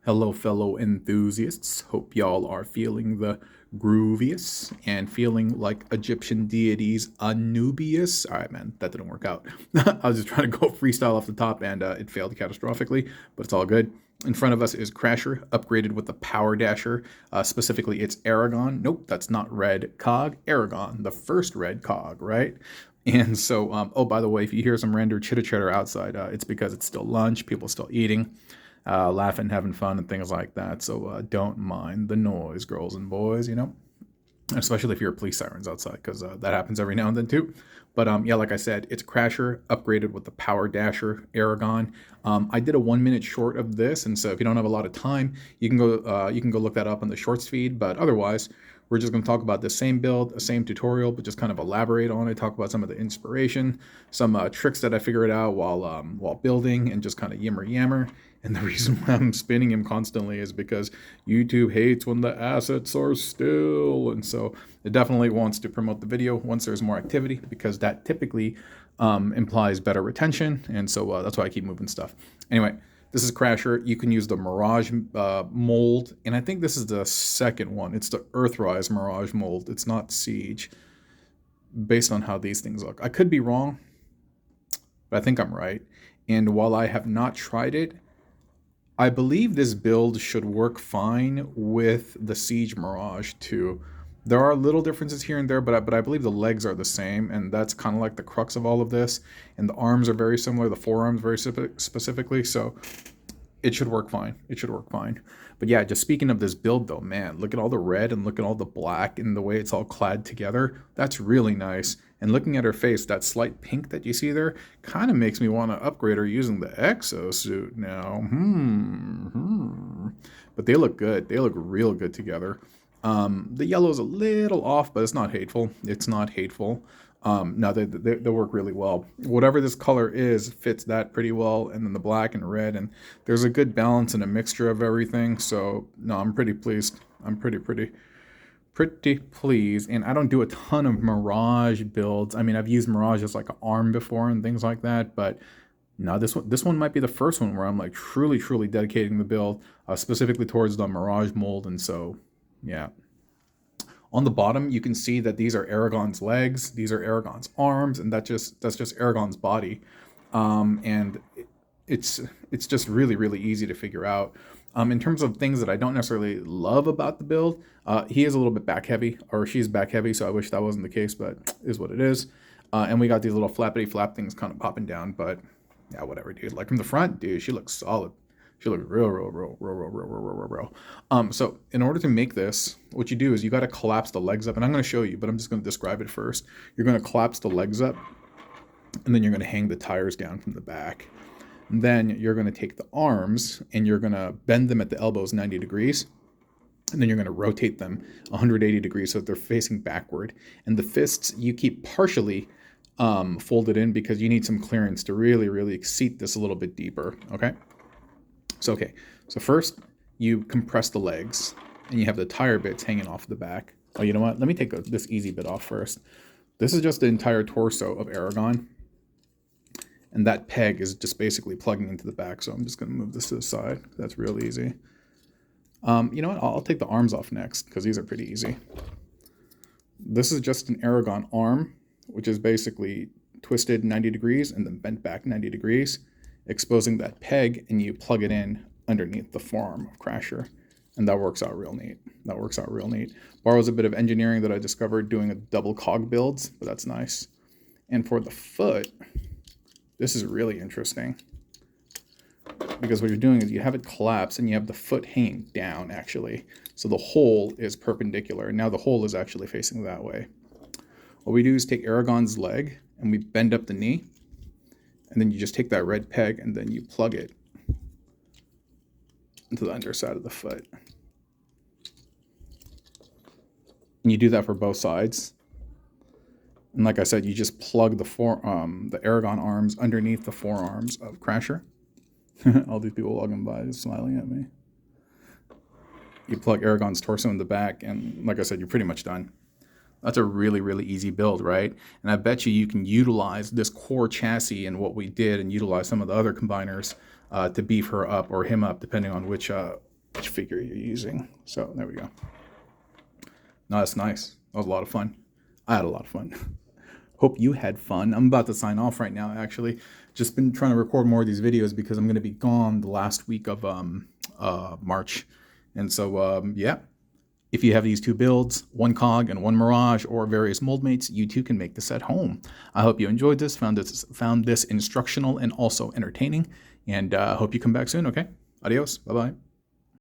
Hello, fellow enthusiasts. Hope y'all are feeling the grooviest and feeling like Egyptian deities Anubius. All right, man, that didn't work out. I was just trying to go freestyle off the top and it failed catastrophically, but it's all good. In front of us is Crasher, upgraded with the Powerdasher. Specifically, it's Aragon. Nope, that's not red cog. Aragon, the first red cog, right? And so, oh, by the way, if you hear some random chitter chatter outside, it's because it's still lunch, people still eating, laughing, having fun, and things like that. So don't mind the noise, girls and boys, especially if you're police sirens outside, because that happens every now and then too. But yeah, like I said, it's Crasher upgraded with the Powerdasher Aragon. I did a 1 minute short of this, and so if you don't have a lot of time, you can go look that up on the shorts feed. But otherwise, we're just going to talk about the same build, the same tutorial, but just kind of elaborate on it, talk about some of the inspiration, some tricks that I figured out while building, and just kind of yammer. And the reason why I'm spinning him constantly is because YouTube hates when the assets are still. And so it definitely wants to promote the video once there's more activity, because that typically implies better retention. And so that's why I keep moving stuff. Anyway, this is Crasher. You can use the Mirage mold. And I think this is the second one. It's the Earthrise Mirage mold. It's not Siege, based on how these things look. I could be wrong, but I think I'm right. And while I have not tried it, I believe this build should work fine with the Siege Mirage too. There are little differences here and there, but I believe the legs are the same, and that's kind of like the crux of all of this. And the arms are very similar, the forearms very specifically, so it should work fine. It should work fine. But yeah, just speaking of this build though, man, look at all the red and look at all the black and the way it's all clad together. That's really nice. And looking at her face, that slight pink that you see there kind of makes me want to upgrade her using the exosuit now. But they look good. They look real good together. The yellow is a little off, but it's not hateful. It's not hateful. No, they work really well. Whatever this color is fits that pretty well, and then the black and red, and there's a good balance and a mixture of everything. So no, I'm pretty pleased. I'm pretty pleased. And I don't do a ton of Mirage builds. I mean, I've used Mirage as like an arm before and things like that, but no, this one might be the first one where I'm like truly dedicating the build specifically towards the Mirage mold. And so yeah. On the bottom, you can see that these are Aragon's legs, these are Aragon's arms, and that's just Aragon's body. And it's just really easy to figure out. In terms of things that I don't necessarily love about the build, he is a little bit back heavy, or she's back heavy, so I wish that wasn't the case, but is what it is. And we got these little flappity flap things kind of popping down, but yeah, whatever, dude. Like from the front, dude, she looks solid. She looks real. So in order to make this, what you do is you got to collapse the legs up, and I'm going to show you, but I'm just going to describe it first. You're going to collapse the legs up, and then you're going to hang the tires down from the back. And then you're going to take the arms, and you're going to bend them at the elbows 90 degrees. And then you're going to rotate them 180 degrees so that they're facing backward. And the fists, you keep partially folded in because you need some clearance to really seat this a little bit deeper, okay? So first you compress the legs, and you have the tire bits hanging off the back. Oh, you know what? Let me take this easy bit off first. This is just the entire torso of Aragon, and that peg is just basically plugging into the back. So I'm just going to move this to the side. That's real easy. You know what? I'll take the arms off next because these are pretty easy. This is just an Aragon arm, which is basically twisted 90 degrees and then bent back 90 degrees. Exposing that peg, and you plug it in underneath the forearm of Crasher, and that works out real neat. Borrows a bit of engineering that I discovered doing a double cog builds, but that's nice. And for the foot, this is really interesting because what you're doing is you have it collapse and you have the foot hanging down actually. So the hole is perpendicular, and now the hole is actually facing that way. What we do is take Aragon's leg and we bend up the knee. And then you just take that red peg and then you plug it into the underside of the foot. And you do that for both sides. And like I said, you just plug the Aragon arms underneath the forearms of Crasher. All these people walking by just smiling at me. You plug Aragon's torso in the back, and like I said, you're pretty much done. That's a really easy build, right? And I bet you can utilize this core chassis and what we did and utilize some of the other combiners to beef her up or him up, depending on which which figure you're using. So there we go. No, that's nice. That was a lot of fun. I had a lot of fun. Hope you had fun. I'm about to sign off right now, actually. Just been trying to record more of these videos because I'm going to be gone the last week of March. And so, yeah. If you have these two builds, one cog and one Mirage, or various mold mates, you too can make this at home. I hope you enjoyed this, found this instructional and also entertaining, and hope you come back soon, okay? Adios. Bye-bye.